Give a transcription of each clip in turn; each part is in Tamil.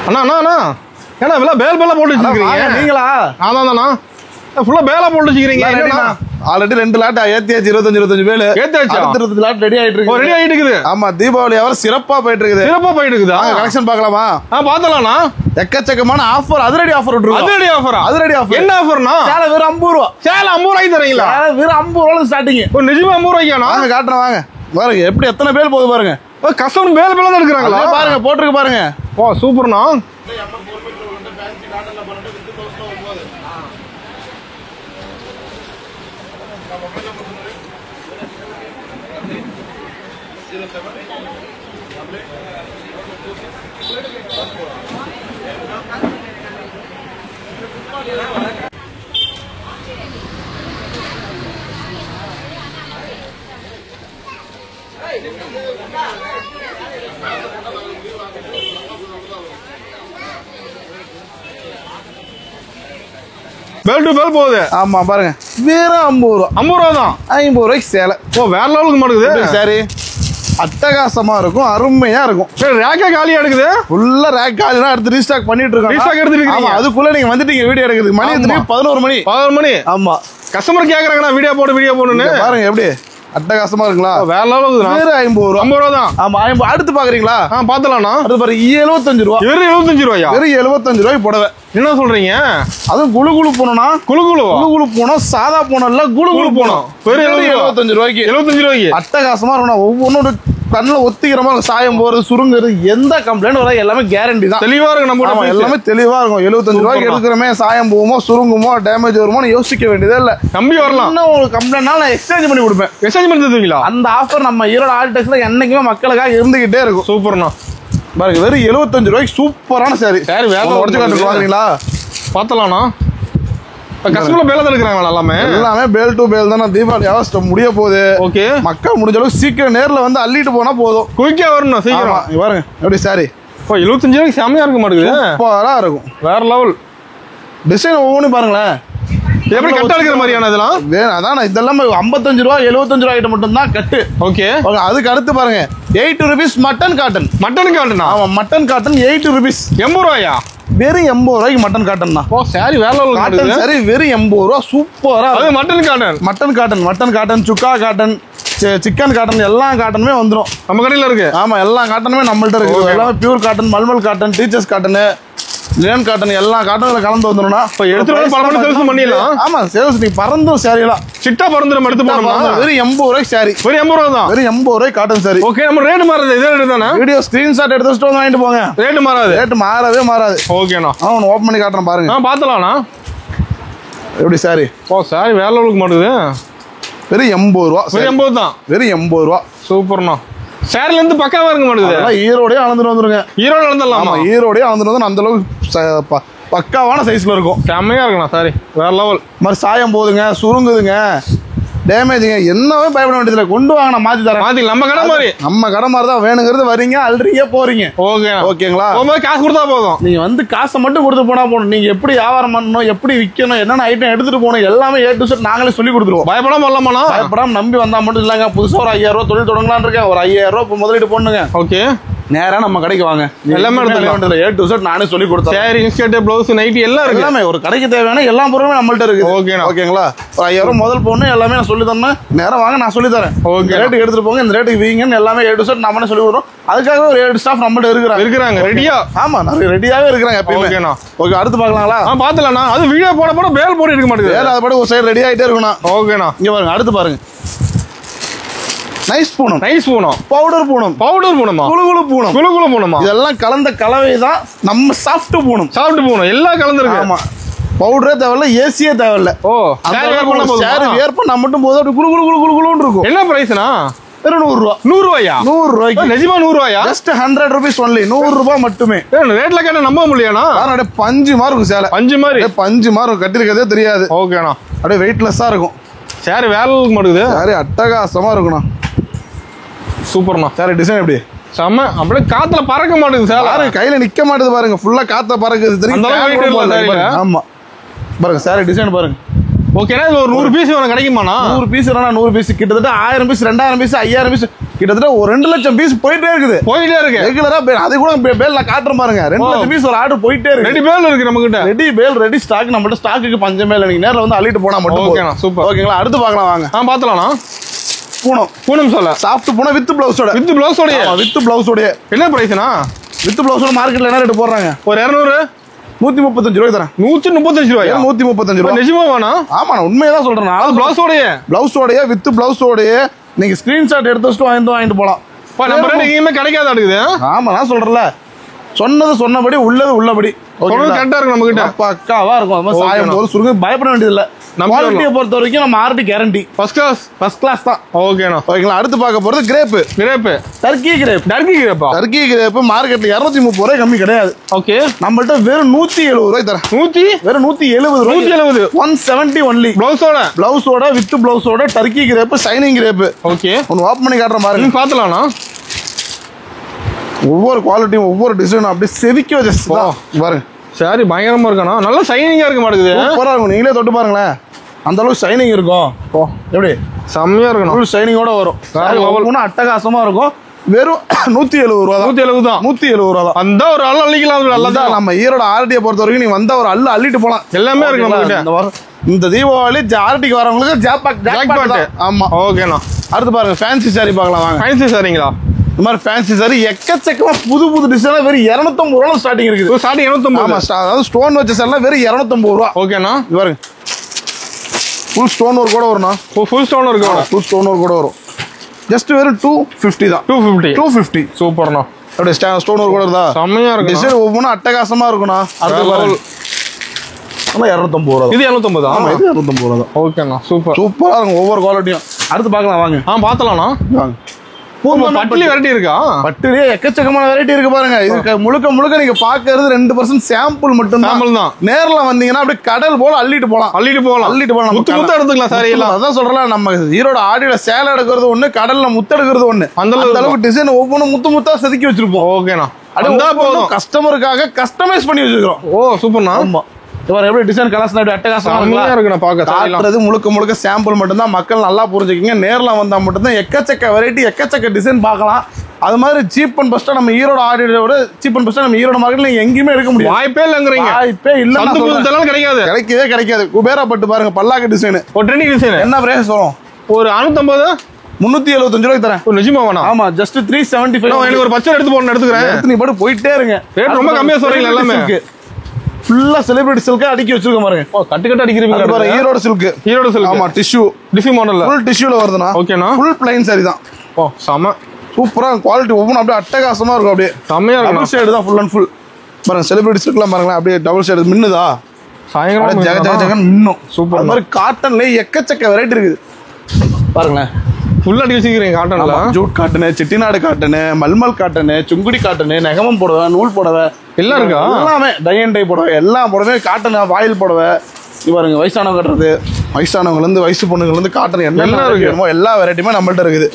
அண்ணா அண்ணா அண்ணா ஏன்னா இவ்வளோ பேல் போட்டு வச்சுருக்கீங்க நீங்களா? அதாண்ணா ஃபுல்லா பேலா போட்டு வச்சுக்கிறீங்க. Already 2 lot ஏத்தியாச்சு. 25 பேல் ஏத்தியாச்சு. 20 லாட் ரெடி ஆயிட்டு இருக்கு. ரெடி ஆயிட்டு இருக்குது. ஆமா, தீபாவளி அவர் சிறப்பா போயிட்டு இருக்குது. சிறப்பா போயிட்டு இருக்குதா? கலெக்ஷன் பார்க்கலாமா? பாத்தலாம்ண்ணா. எக்கச்சக்கமான ஆஃபர், அதிரடி ஆஃபர் விட்டுருக்கோம். அதிரடி ஆஃபரா? அதிரடி ஆஃபர். என்ன ஆஃபர்னா? சேலை வெறும் 50 ரூபா. சேலை 50 ரூபாய்க்கு தரீங்களா? வெறும் 50 ரூபாய் ஸ்டார்டிங். நிஜமா 50 ரூபாய்க்கானா? வாங்க காட்டுறேன் வாங்க. பாருங்க எப்படி எத்தனை பேல் போகுது பாருங்க. கஸ்டமர் பேல் தான் எடுக்கிறாங்களா? பாருங்க போட்டுருக்கு பாருங்க. ஓ சூப்பர்ண்ணா. பேல் டு பேல் போகுது. ஆமா பாருங்க வெறும் 50 ரூபா. 50 ரூபா தான். 50 ரூபாய்க்கு சேலை. ஓ வேற லெவலுக்கு மாட்டுது. சரி அட்டகாசமா இருக்கும், அருமையா இருக்கும். ரேக்கே காலியா எடுக்குது. ஃபுல்லா ரேக் காலினா அடுத்து ரீஸ்டாக் பண்ணிட்டு இருக்கோம். ரீஸ்டாக் எடுத்துட்டீங்க. ஆமா அதுக்குள்ள நீங்க வந்துட்டீங்க வீடியோ எடுக்கிறதுக்கு. மணி 11 மணி. 11 மணி. ஆமா கஸ்டமர் கேக்குறாங்கண்ணா வீடியோ போடுன்னு. பாருங்க எப்படி அட்டகாசமா இருக்குங்களா? வேற லெவலுக்கு வெறும் 50 ரூபா. 50 ரூபா தான். ஆமா 50. அடுத்து பாக்குறீங்களா? பாத்தலாம்ண்ணா. அடுத்து பாருங்க 75 ரூபா. வெறும் 75 ரூபாயா? வெறும் 75 ரூபாய்க்கு புடவை. என்ன சொல்றீங்க? அதுவும் குழு போனோம்னா குழு போனோம். சாதா போனோம் இல்ல குழு போனோம். வெறும் 75 ரூபாய்க்கு. 75 ரூபாய்க்கு அட்டகாசமா இருக்கணும். ஒவ்வொன்றும் கண்ணில் ஒத்திக்கிற மாதிரி சாயம் போறது, சுருங்குறது, எந்த கம்ப்ளைண்ட் வர எல்லாமே கேரண்டி தான். தெளிவா இருக்கு. நம்ம எல்லாமே தெளிவா இருக்கும். 75 ரூபாய்க்கு எடுக்கிறமே சாயம் போகுமோ சுருங்குமோ டேமேஜ் வருமோன்னு யோசிக்க வேண்டியதே இல்ல. நம்பி வரலாம். இன்னும் ஒரு கம்ப்ளைண்ட்னால நான் எக்ஸ்சேஞ்ச் பண்ணி கொடுப்பேன். எக்ஸ்சேஞ்ச் பண்ணி தருவீங்களா? அந்த ஆஃபர் நம்ம ஈரோடு ஆல்டெக்ஸ்ல என்னைக்குமே மக்களுக்காக இருந்துகிட்டே இருக்கும். சூப்பர்ண்ணா. பாருங்க வெறும் 75 ரூபாய்க்கு சூப்பரான சாரி. சாரி வேற உடச்சு காட்டு பாருங்களா? பார்த்தலாம்ண்ணா. கஸ்டமர் பேல தான் எடுக்கிறாங்களா? எல்லாமே பேல் டு பேல் தான். தீபாவளி அவஸ்தை முடிய போகுது. ஓகே மக்கள் முடிஞ்ச அளவுக்கு சீக்கிரம் நேரில் வந்து அள்ளிட்டு போனா போதும். குயிக்கா வரணும் சீக்கிரம். பாருங்க எப்படி சாரி. 75 ரூபாய்க்கு செம்மையா இருக்க மாட்டேங்குது. சூப்பரா இருக்கும். வேற லெவல் டிசைன் ஒவ்வொன்றும் பாருங்களேன். எப்படி கட்ட எடுக்கிற மாதிரியான இதெல்லாம் அதான் இதெல்லாம் 55 ரூபா 75 ரூபாய்க்கு மட்டும் தான் கட்டு. ஓகே அதுக்கு அடுத்து பாருங்க 80 ரூபீஸ் மட்டன் காட்டன். மட்டன் காட்டனா? ஆமா மட்டன் காட்டன் 80 ரூபீஸ். 80 ரூபாயா? வெறும் 80 ரூபாய்க்கு மட்டன் காட்டன் தான். ஓ சாரி வேற லெவல் காட்டன் சாரி வெறும் 80 ரூபா. சூப்பரா. அது மட்டன் காட்டன். மட்டன் காட்டன் சுக்கா காட்டன் சிக்கன் காட்டன் எல்லா காட்டனுமே வந்துடும் நம்ம கடையில இருக்கு. ஆமா எல்லா காட்டனுமே நம்மள்ட்ட இருக்கு. எல்லாமே pure cotton, mulmul cotton, teachers cotton, linen cotton எல்லா காட்டனும் கலந்து வந்துடும்னா இப்போ எடுத்து பல மணி சேல்ஸ் பண்ணிடலாம். ஆமா சேல்ஸ் நீ பறந்தும் சாரியெல்லாம் சிட்டா பறந்து நம்ம எடுத்து போனோம்னா வெறும் 80 ரூபாய்க்கு சாரி. வெறும் 80 ரூபா தான். வெறும் 80 ரூபாய்க்கு காட்டன் சாரி. ஓகே நம்ம ரேட் மாறாது. இதே ரேட் தானே? வீடியோ ஸ்கிரீன்ஷாட் எடுத்து வச்சுட்டு வந்து வாங்கிட்டு போங்க. ரேட் மாறாது. ரேட் மாறவே மாறாது. ஓகேண்ணா. அவன் ஓப்பன் பண்ணி காட்டுறேன் பாருங்க. பார்த்தலாம்ண்ணா. எப்படி சாரி? ஓ சாரி வேற லெவலுக்கு மாட்டுது. வெறும் 80 ரூபா. வெறும் 80 தான். வெறும் 80 ரூபா. சூப்பர்ண்ணா. சேரில இருந்து பக்காவா இருக்க மாட்டேங்குது. ஈரோடே அளந்துட்டு வந்துருங்க. ஈரோடு அளந்துடலாம். ஈரோடே அளந்துட்டு வந்து அந்த அளவுக்கு பக்காவான சைஸ்ல இருக்கும். செம்மையா இருக்குண்ணா சாரி வேற லெவல். மாதிரி சாயம் போகுதுங்க, சுருங்குதுங்க, டேமேஜுங்க என்னவே பயப்பட வேண்டியதில்லை. கொண்டு வாங்க நான் மாத்தி தரேன். மாத்தி நம்ம கடை மாதிரி. நம்ம கடை மாதிரி தான். வேணுங்கிறது வரீங்க அல்றீங்க போறீங்க. ஓகே ஓகேங்களா? காசு கொடுத்தா போதும். நீங்க வந்து காசை மட்டும் கொடுத்து போனா போதும். நீங்க எப்படி வியாபாரம் பண்ணணும், எப்படி விற்கணும், என்னென்ன ஐட்டம் எடுத்துட்டு போகணும் எல்லாமே ஏ டு செட் நாங்களே சொல்லி கொடுத்துருவோம். பயப்படாம வரலாமாண்ணா? பயப்படாம நம்பி வந்தா மட்டும் இல்லைங்க. புதுசா ஒரு 5000 ரூபா தொழில் தொடங்கலான்னு இருக்கேன். ஒரு 5000 ரூபா முதலீடு போடணுங்க. ஓகே நேரா நம்ம கடைக்கு வாங்க. எல்லாமே எடுத்துக்கலாம். ஏ டு செட் நானே சொல்லி கொடுத்தேன். சாரி, இன்ஸ்கர்ட், ப்ளவுஸ், நைட்டி எல்லாம் இருக்கு. எல்லாமே ஒரு கடைக்கு தேவையான எல்லா பொருளுமே நம்மள்ட்ட இருக்கு. ஓகேங்களா? ஒரு 5000 ரூபா முதல் போடணும். எல்லாமே நான் சொல்லி தரேன். நேரம் வாங்க நான் சொல்லி தரேன். ஓகே ரேட்டுக்கு எடுத்துட்டு போங்க. இந்த ரேட்டுக்கு வீங்கன்னு எல்லாமே ஏ டு செட் நம்மளே சொல்லி கொடுறோம். அதுக்காக ஒரு 7 ஸ்டாஃப் நம்மள்ட்ட இருக்கிறாங்க. ரெடியா? ஆமா நிறைய ரெடியாவே இருக்கிறாங்க எப்பயுமே. ஓகே அடுத்து பாக்கலாங்களா? பாத்துலாம்ண்ணா. அது வீடியோ போட பேல் போட்டு இருக்க மாட்டேங்குது. அது பாட்டு ஒரு சைடு ரெடி ஆகிட்டே இருக்கணும். ஓகேண்ணா. இங்க பாருங்க அடுத்து பாருங்க. நைஸ் பூனம், பவுடர் பூனம், குளு பூனம் இதெல்லாம் கலந்த கலவை தான் நம்ம சாஃப்ட் பூனம். எல்லாம் கலந்துருக்கு. ஆமா பவுடரே தேவையில்ல, ஏசியே தேவையில்ல. ஓ சாரி வியர் பண்ணா மட்டும் போதும். அப்படி குளு குளு குளு குளு குளுன்னு இருக்கும். என்ன பிரைஸ்னா? வெறும் 100 ரூபா. 100 ரூபாயா? 100 ரூபாய்க்கு. நிஜமா 100 ரூபாயா? Just 100 rupees only. 100 ரூபாய் மட்டுமே. ரேட்ல கேட்ட நம்ப முடியானா? அப்படியே பஞ்சு மாதிரி இருக்கும் சேலை. பஞ்சு மாதிரி இருக்கும். கட்டிருக்கதே தெரியாது. ஓகேண்ணா. அப்படியே வெயிட்லெஸ்ஸா இருக்கும். சாரி வேலை மாட்டுது. சாரி அட்டகாசமா இருக்கணும். சூப்பர்ண்ணா. சாரி டிசைன் எப்படி செம்ம. அப்படியே காத்துல பறக்க மாட்டேங்குது சார். பாருங்க கையில நிக்க மாட்டேது பாருங்க. ஃபுல்லா காத்த பறக்குது. ஆமா பாருங்க சாரி டிசைன் பாருங்க. ஓகேண்ணா இது ஒரு 100 பீஸ் வேணும் கிடைக்குமாண்ணா? 100 பீஸ் வேணா 100 பீஸ் கிட்டத்தட்ட 1000 பீஸ் 2000 பீஸ் 5000 பீஸ் கிட்டத்தட்ட ஒரு 2 லட்சம் பீஸ் போயிட்டே இருக்குது. ரெகுலரா அது கூட பேல் நான் காட்டுறேன் பாருங்க. 2 லட்சம் பீஸ் ஒரு ஆர்டர் போயிட்டே இருக்கு. ரெடி பேல் இருக்கு நம்ம கிட்ட. ரெடி பேல் ரெடி ஸ்டாக் நம்மகிட்ட ஸ்டாக்குக்கு பஞ்சமே இல்லை. நீங்க நேரில் வந்து அள்ளிட்டு போனா மட்டும். ஓகேண்ணா சூப்பர். ஓகேங்களா அடுத்து பார்க்கலாம் வாங்க. பார்த்தலாம்ண்ணா. பூனம் சொல்ல சாஃப்ட் பூனம் வித் பிளவுஸோட. வித் பிளவுஸோட என்ன பிரைஸ்னா? வித் பிளவுஸோட மார்க்கெட்ல என்ன ரேட் போடுறாங்க? ஒரு 200 135 ரூபாய் தரேன். 135 ரூபாய். 135 ரூபாய் நிஜமா வேணா? ஆமா நான் உண்மையதான் சொல்றேன். பிளவுஸோடய வித் பிளவுஸோடய நீங்க ஸ்கிரீன்ஷாட் எடுத்து வச்சுட்டு வாங்கிட்டு போலாம். நம்ம ரெண்டு எங்கேயுமே கிடைக்காத இருக்குது. ஆமா நான் சொல்றேன்ல சொன்னது சொன்னபடி உள்ளது உள்ளபடி கரெக்டா இருக்கு. நம்ம கிட்ட பக்காவா இருக்கும். சாயம் போது சுருங்க பயப்பட வேண்டியது இல்ல. குவாலிட்டியை பொறுத்த வரைக்கும் நம்ம ஆர்டி கேரண்டி ஃபர்ஸ்ட் கிளாஸ் தான். ஓகேண்ணா ஓகேங்களா அடுத்து பார்க்க போறது கிரேப் டர்க்கி கிரேப் மார்க்கெட்ல 230 ரூபாய் கம்மி கிடையாது. ஓகே நம்மள்ட்ட வெறும் 170 ரூபாய் தரேன். வெறும் 170 ரூபாய். 170 ஒன்லி. பிளவுஸோட வித் பிளவுஸோட turkey crepe shining crepe. Okay ஒன்னு ஓபன் பண்ணி காட்டுறேன் பாருங்க. பாத்தலாம்ண்ணா. ஒவ்வொரு குவாலிட்டியும் ஒவ்வொரு டிசைனும் அப்படியே செதுக்கி வச்சு பாருங்க. சரி பயங்கரமா இருக்கா? நல்லா ஷைனிங்கா இருக்க மாட்டேங்குது. சூப்பரா இருக்கும். நீங்களே தொட்டு பாருங்களேன் அந்த அளவுக்கு ஷைனிங் இருக்கும். எப்படி செம்மையா இருக்கணும். ஷைனிங்கோட வரும். அட்டகாசமா இருக்கும். வெறும் 170 ரூபா. 170 ரூபா தான். அந்த ஒரு அள்ளு அள்ளிக்கலாம். நல்லதான் நம்ம ஈரோட ஆர்டியை பொறுத்த வரைக்கும் நீங்க வந்த ஒரு அள்ளு அள்ளிட்டு போலாம். எல்லாமே இருக்கு. இந்த தீபாவளி ஆர்டிக்கு வரவங்களுக்கு ஜாக்பாட். ஆமா ஓகேண்ணா. அடுத்து பாருங்க ஃபேன்சி சாரி பார்க்கலாம் வாங்க. ஃபேன்சி சாரிங்களா? இந்த மாதிரி ஃபேன்சி சாரி எக்கச்சக்கமா புது டிசைன் வெறும் 250 ரூபா ஸ்டார்டிங் இருக்குது. ஸ்டார்டிங் 250. அதாவது ஸ்டோன் வச்ச சாரிலாம் வெறும் 250 ரூபா. ஓகேண்ணா இது பாருங்க. ஃபுல் ஸ்டோன் ஒர்க் கூட வரும்ண்ணா. ஃபுல் ஸ்டோன் ஒர்க் கூட வரும். ஜஸ்ட் வெறும் 250 தான். 250 சூப்பர்ண்ணா. அப்படியே ஸ்டோன் ஒர்க் கூட இருந்தா செம்மையா இருக்கும். டிசைன் ஒவ்வொன்றும் அட்டகாசமா இருக்குண்ணா. அடுத்து பாருங்க 250 ரூபா. இது 250. ஆமா இது 250 ரூபா தான். ஓகேண்ணா சூப்பரா இருக்கும் ஒவ்வொரு குவாலிட்டியும். அடுத்து பார்க்கலாம் வாங்க. பார்த்தலாம்ண்ணா வாங்க. பட்டுலி வெரைட்டி இருக்கா? பட்டுலயே எக்கச்சக்கமான வெரைட்டி இருக்கு பாருங்க. இது முழுக்க நீங்க பாக்குறது 2% சாம்பிள் மட்டும் தான். நேர்ல வந்தீங்கன்னா அப்படியே கடல் போல அள்ளிட்டு போலாம். முத்து எடுத்துக்கலாம் சாரி எல்லாம். அதான் சொல்றேன் நம்ம ஈரோட ஆடியில சேலை எடுக்கிறது ஒண்ணு, கடல்ல முத்து எடுக்கிறது ஒண்ணு. அந்த அளவுக்கு டிசைன் ஒவ்வொன்றும் முத்தா செதுக்கி வச்சிருப்போம். ஓகேண்ணா கஸ்டமருக்காக கஸ்டமைஸ் பண்ணி வச்சிருக்கோம். ஓ சூப்பர்ண்ணா. ஆமா எப்படி டிசைன் கலர்ஸ் அட்டகாசமா இருக்கு. முழுக்க சாம்பிள் மட்டும் தான். மக்கள் நல்லா புரிஞ்சுக்கிங்க. நேர்ல வந்தா மட்டும் தான் எக்கச்சக்க வெரைட்டி எக்கச்சக்க டிசைன் பார்க்கலாம். அது மாதிரி சீப் அண்ட் பெஸ்டா நம்ம ஈரோட ஆடியோட சீப் அண்ட் பெஸ்டா நம்ம ஈரோட மார்க்கெட்ல எங்கேயுமே எடுக்க முடியும். வாய்ப்பே இல்ல. கிடைக்காது. குபேரா பட்டு பாருங்க பல்லாக்கு டிசைன். ஒரு ட்ரெண்டிங் டிசைன். என்ன பிரைஸ் வரும்? ஒரு 650 375 ரூபாய்க்கு தரேன். நிஜமா வேணா? ஆமா ஜஸ்ட் 375. எனக்கு ஒரு பச்சை எடுத்துக்கிறேன். நீ பாட்டு போயிட்டே இருங்க. ரேட் ரொம்ப கம்மியா சொல்றீங்க. எல்லாமே ஃபுல்லா செலிபிரிட்டி சில்கா அடிக்கி வச்சிருக்க பாருங்க. கட்டு அடிக்கிறீங்க பாருங்க. ஈரோட சில்க். ஆமா டிஷ்யூ மாடல்ல ஃபுல் டிஷ்யூல வருதுனா. ஓகேனா ஃபுல் ப்ளைன் சாரி தான். ஓ செம சூப்பரா குவாலிட்டி ஒவ்வொன்றும் அப்படியே அட்டகாசமா இருக்கும். அப்படியே செமையா இருக்கும். டபுள் ஷேட் தான் ஃபுல் அண்ட் ஃபுல் பாருங்க. செலிபிரிட்டி சில்க்லாம் பாருங்களேன் அப்படியே டபுள் ஷேட் மின்னுதா சாயங்காலம் ஜக மின்னும். சூப்பர். அது மாதிரி காட்டன்ல எக்கச்சக்க வெரைட்டி இருக்குது பாருங்களேன். ஃபுல் அடி வச்சுக்கிறீங்க காட்டன்ல. ஜூட் காட்டனு, செட்டிநாடு காட்டனு, மல்மல் காட்டனு, சுங்குடி காட்டனு, நெகமம் புடவை, நூல் புடவை எல்லாம் இருக்கா? எல்லாமே டை அண்ட் டை புடவை எல்லா புடவை காட்டன் வாயில் புடவை. இது பாருங்க வயசானவங்க கட்டுறது, வயசானவங்கலேருந்து வயசு பொண்ணுங்கலேருந்து காட்டன் என்ன இருக்குமோ எல்லா வெரைட்டியுமே நம்மள்ட்ட இருக்குது.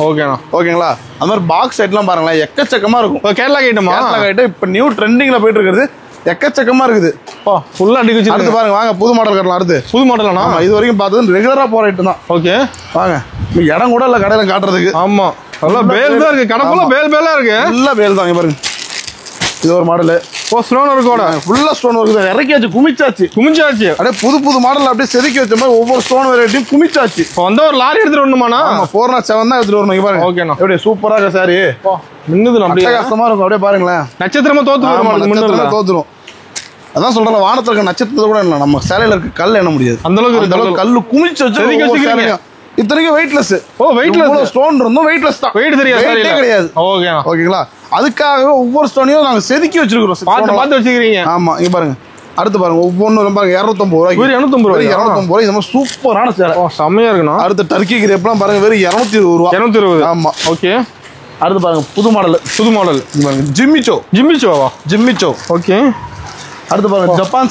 ஓகேங்களா? அது மாதிரி பாக்ஸ் ஐட்லாம் பாருங்களேன் எக்கச்சக்கமா இருக்கும். கேரளா ஐட்டம் இப்போ நியூ ட்ரெண்டிங்ல போயிட்டு இருக்குது. எக்கச்சக்கமா இருக்குது. ஃபுல்லா அடி வச்சு. அடுத்து பாருங்க வாங்க புது மாடல் கட்டலாம். அடுத்து புது மாடல். ஆமா இது வரைக்கும் பார்த்தது ரெகுலரா போற ஐட்டம் தான். ஓகே வாங்க. இடம் கூட இல்ல கடையில காட்டுறதுக்கு. ஆமா நல்லா பேல் தான் இருக்கு. கடப்புல பேலா இருக்கு. ஃபுல்லா பேல் தான். பாருங்க இது ஒரு மாடல். ஸ்டோன் ஒர்க்கோட ஃபுல்லா ஸ்டோன் ஒர்க் தான். இறக்கியாச்சு குமிச்சாச்சு. அப்படியே புது மாடல் அப்படியே செதுக்கி வச்ச மாதிரி ஒவ்வொரு ஸ்டோன் வெரைட்டியும் குமிச்சாச்சு. இப்போ வந்து ஒரு லாரி எடுத்துட்டு வரணுமாண்ணா? 407 தான் எடுத்துட்டு வரணும். பாருங்க ஓகேண்ணா. அப்படியே சூப்பரா இருக்கு சாரி. மின்னுது அப்படியே கஷ்டமா இருக்கும். அப்படியே பாருங்களேன் நட்சத்திரமா தோத்துரும். அதான் சொல்றேன் வானத்துல இருக்க நட்சத்திரத்தை கூட என்ன நம்ம சேலையில இருக்க கல் என்ன முடியாது. அந்த அளவுக்கு கல்லு குமிச்சு வச்சு இத்தனைக்கும் வெயிட்லெஸ். ஸ்டோன் இருந்தும் வெயிட்லெஸ் தான். வெயிட் கிடையாது. ஓகேங்களா? அதுக்காக ஒவ்வொரு ஸ்டோனையும் நாங்க செதுக்கி வச்சிருக்கிறோம். பார்த்து வச்சுக்கிறீங்க. ஆமா இங்க பாருங்க. அடுத்து பாருங்க ஒவ்வொன்றும் ரொம்ப 250 ரூபாய்க்கு. 250 ரூபாய். இந்த மாதிரி சூப்பரான சேலை செம்மையா இருக்கணும். அடுத்து டர்க்கி கிரேப்லாம் பாருங்க வெறும் 220 ரூபா. 220. ஆமா ஓகே. அடுத்து பாருங்க புது மாடல் ஜிம்மிச்சோ. ஓகே. அடுத்து பாருங்க ஜப்பான்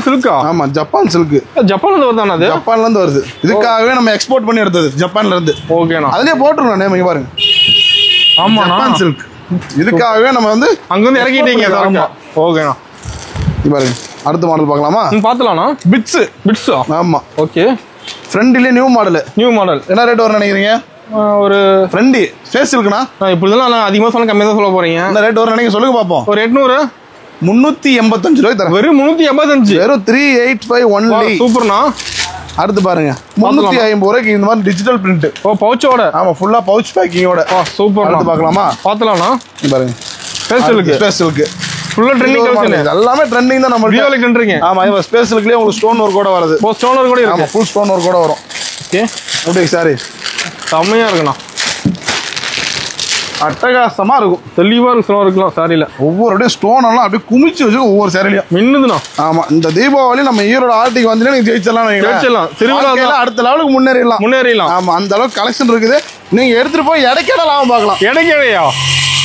சில்கா. ஆமா ஜப்பான் சில்க். ஜப்பான்ல வருதானே? அது ஜப்பான்ல இருந்து வருது. இதுக்காகவே நம்ம எக்ஸ்போர்ட் பண்ணி எடுத்தது ஜப்பான்ல இருந்து. ஓகேண்ணா. அதுலயே போட்டுருக்கோம் நேம். இங்க பாருங்க. ஆமா ஜப்பான் சில்க். இதுக்காகவே நம்ம வந்து அங்க இருந்து இறக்கிட்டீங்க. ஓகேண்ணா. இங்க பாருங்க அடுத்த மாடல் பார்க்கலாமா? பாத்துலாம்ண்ணா. பிட்ஸ். ஆமா. ஓகே. ஃப்ரெண்ட்லயே நியூ மாடல். என்ன ரேட் வரும் நினைக்கிறீங்க? ஒரு ஃப்ரெண்ட் ஸ்பேஸ் இருக்குண்ணா. இப்படிதான் நான் அதிகமா சொல்ல கம்மியா தான் சொல்ல போறீங்க. என்ன ரேட் வரும் நினைக்க சொல்லுங்க பாப்போம். ஒரு 800. 385 ரூபாய் தரேன். வெறும் 385. வெறும் 385 ஒன்லி. சூப்பர்ண்ணா. அடுத்து பாருங்க 350 ரூபாய்க்கு இந்த மாதிரி டிஜிட்டல் பிரிண்ட். பவுச்சோட. ஆமா ஃபுல்லா பவுச் பேக்கிங்கோட. சூப்பர். அடுத்து பார்க்கலாமா? பாத்துலாம்ண்ணா. பாருங்க ஸ்பேஸ் ஃபுல்லா ட்ரெண்டிங் கலெக்ஷன். எல்லாமே ட்ரெண்டிங் தான் நம்ம வீடியோல கண்டறீங்க. ஆமா இந்த ஸ்பேஸ் இருக்குலயே உங்களுக்கு ஸ்டோன் ஒர்க் கூட வருது. ஸ்டோன் ஒர்க் கூட இருக்கு. ஆமா ஃபுல் ஸ்டோன் ஒர்க் கூட வரும். ஓகே. அப்படியே சாரி செம்மையா இருக்குண்ணா. அட்டகாசமா இருக்கும். தெளிவா இருக்கலாம் சாரியில. ஒவ்வொரு ஸ்டோன் எல்லாம் அப்படியே குமிச்சு வச்சு ஒவ்வொரு சாரிலையும் மின்னுதுண்ணா. ஆமா இந்த தீபாவளி நம்ம ஈரோடு ஆர்டிக்கு வந்து நீங்க ஜெயிச்சிடலாம். திருவிழா அடுத்த லெவலுக்கு முன்னேறிடலாம். ஆமா அந்த அளவுக்கு கலெக்ஷன் இருக்குது. நீங்க எடுத்துட்டு போய் எடைக்கேட லாபம் பார்க்கலாம். எடைக்கேடையா?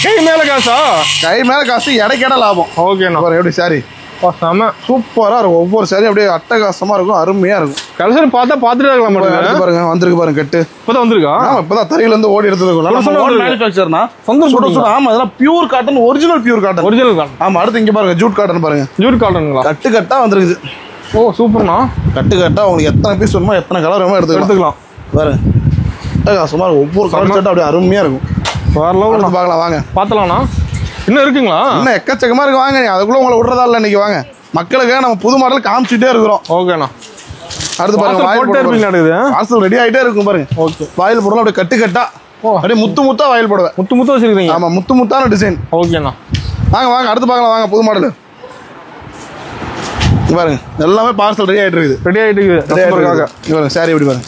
கை மேல காசா? கை மேல காசு, எடைக்கேட லாபம். ஓகேண்ணா. எப்படி சாரி செம சூப்பரா இருக்கும். ஒவ்வொரு சாரி அப்படியே அட்டகாசமா இருக்கும், அருமையா இருக்கும். கலெக்ஷன் பாத்துட்டு இருக்கலாம். பாருங்க வந்திருக்கு பாருங்க கட்டு. இப்பதான் வந்திருக்கா? இப்பதான் தரையில இருந்து ஓடி எடுத்தது. மேனுஃபேக்சர்னா சொந்த சுட. ஆமா இதெல்லாம் pure cotton, original pure cotton. ஆமா அடுத்து இங்க பாருங்க ஜூட் காட்டன் பாருங்க. ஜூட் காட்டனுங்களா? கட்டு கட்டா வந்திருக்குது. ஓ சூப்பர்ண்ணா. கட்டு கட்டா உங்களுக்கு எத்தனை பீஸ் வேணுமோ எத்தனை கலர் வேணுமோ எடுத்துக்கலாம். பாருங்க அட்டகாசமா இருக்கும். ஒவ்வொரு கலர் சட்டை அப்படியே அருமையா இருக்கும். வேற லெவல். பார்க்கலாம் வாங்க. பார்த்தலாம்ண்ணா. இன்னும் இருக்குங்களா? இன்னும் எக்கச்சக்கமா இருக்கு. வாங்க அதுக்குள்ள உங்களை விடுறதா இல்லை இன்னைக்கு. வாங்க மக்களுக்காக நம்ம புது மாடல் காமிச்சுட்டே இருக்கிறோம். ஓகேண்ணா. அடுத்து பாருங்க வாயில் ரெடி ஆகிட்டே இருக்கும் பாருங்க. ஓகே. வாயில் போடலாம் அப்படியே கட்டு கட்டா. அப்படியே முத்தா வாயில் போடுவேன். முத்து வச்சிருக்கீங்க. ஆமா முத்தான டிசைன். ஓகேண்ணா. வாங்க அடுத்து பார்க்கலாம். வாங்க புது மாடல் பாருங்க. எல்லாமே பார்சல் ரெடி ஆகிட்டு இருக்குது. ரெடி ஆகிட்டு இருக்குது. சாரி எப்படி பாருங்க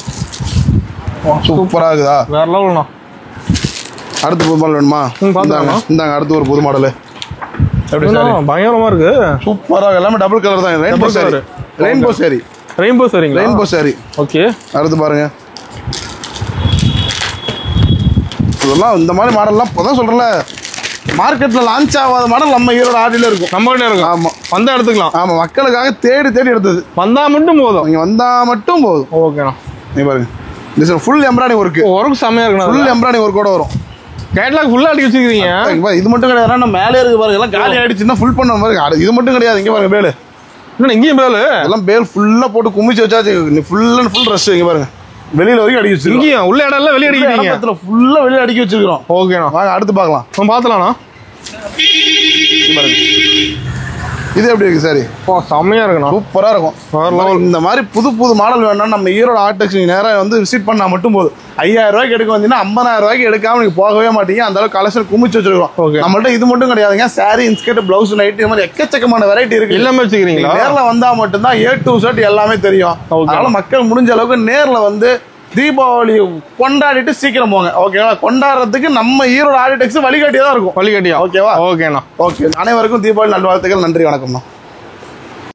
சூப்பரா இருக்குதா? வேற லெவல்ண்ணா. அடுத்து புது மாடல் வேணுமா? இந்தாங்க அடுத்து ஒரு புது மாடல். பயங்கரமா இருக்கு. சூப்பரா எல்லாமே டபுள் கலர் தான். Rainbow sorry. ஓகே. அடுத்து பாருங்க இதெல்லாம் இந்த மாதிரி மாடல்லாம் இப்பதான் சொல்றேன்ல மார்க்கெட்ல லான்ச் ஆகாத மாடல் நம்ம ஈரோடு ஆடியில இருக்கும். நம்ம கிட்ட இருக்கும். ஆமா வந்தா எடுத்துக்கலாம். ஆமா மக்களுக்காக தேடி எடுத்தது. வந்தா மட்டும் போதும். நீங்க வந்தா மட்டும் போதும். ஓகேண்ணா. நீ பாருங்க ஃபுல் எம்ப்ராய்டிங் ஒர்க் செம்மையா இருக்கு. ஃபுல் எம்ப்ராய்டிங் ஒர்க்கோட வரும். கேட்லாக் ஃபுல்லா அடிக்க வச்சிருக்கீங்க. இது மட்டும் கிடையாது. நான் மேலே இருக்கு பாருங்க. எல்லாம் காலி ஆயிடுச்சுன்னா ஃபுல் பண்ண பாருங்க. இது மட்டும் கிடையாது. இங்க பாருங்க பேலு. இன்னும் இங்கேயும் பேலு. எல்லாம் பேல் ஃபுல்லா போட்டு குமிச்சு வச்சாச்சு. Full and full rush. இங்க பாருங்க வெளியில வரைக்கும் அடிக்க வச்சிருக்கோம். இங்கேயும் உள்ள இடம் எல்லாம் வெளிய அடிக்கிறீங்க. ஃபுல்லா வெளிய அடிக்க வச்சிருக்கோம். ஓகேண்ணா. வாங்க அடுத்து பார்க்கலாம். நம்ம பார்த்தலாம்ண்ணா. இது எப்படி இருக்கு சாரி? செம்மையா இருக்குண்ணா. சூப்பரா இருக்கும். இந்த மாதிரி புது மாடல் வேணும்னா நம்ம ஈரோடு ஆர்டெக்ஸ் நேரம் வந்து விசிட் பண்ணா மட்டும் போதும். 5000 ரூபாய்க்கு எடுக்க வந்தீங்கன்னா 50,000 ரூபாய்க்கு எடுக்காம நீங்க போகவே மாட்டீங்க. அந்த அளவுக்கு கலெக்ஷன் குமிச்சு வச்சிருக்கோம். நம்மள்ட்ட இது மட்டும் கிடையாதுங்க. சாரி, இன்ஸ்கர்ட், பிளவுஸ், நைட் இந்த மாதிரி எக்கச்சக்கமான வெரைட்டி இருக்கு. எல்லாமே வச்சுக்கிறீங்களா? நேர்ல வந்தா மட்டும்தான் A to Z எல்லாமே தெரியும். அதனால மக்கள் முடிஞ்ச அளவுக்கு நேர்ல வந்து தீபாவளி கொண்டாடிட்டு சீக்கிரம் போங்க. ஓகேவா? கொண்டாடுறதுக்கு நம்ம ஈரோடு ஆர்டிடெக்ஸ் வழிகாட்டியா தான் இருக்கும். வழிகாட்டியா? ஓகேவா? ஓகேண்ணா. ஓகே. அனைவருக்கும் தீபாவளி நல்வாழ்த்துக்கள். நன்றி, வணக்கம்ண்ணா.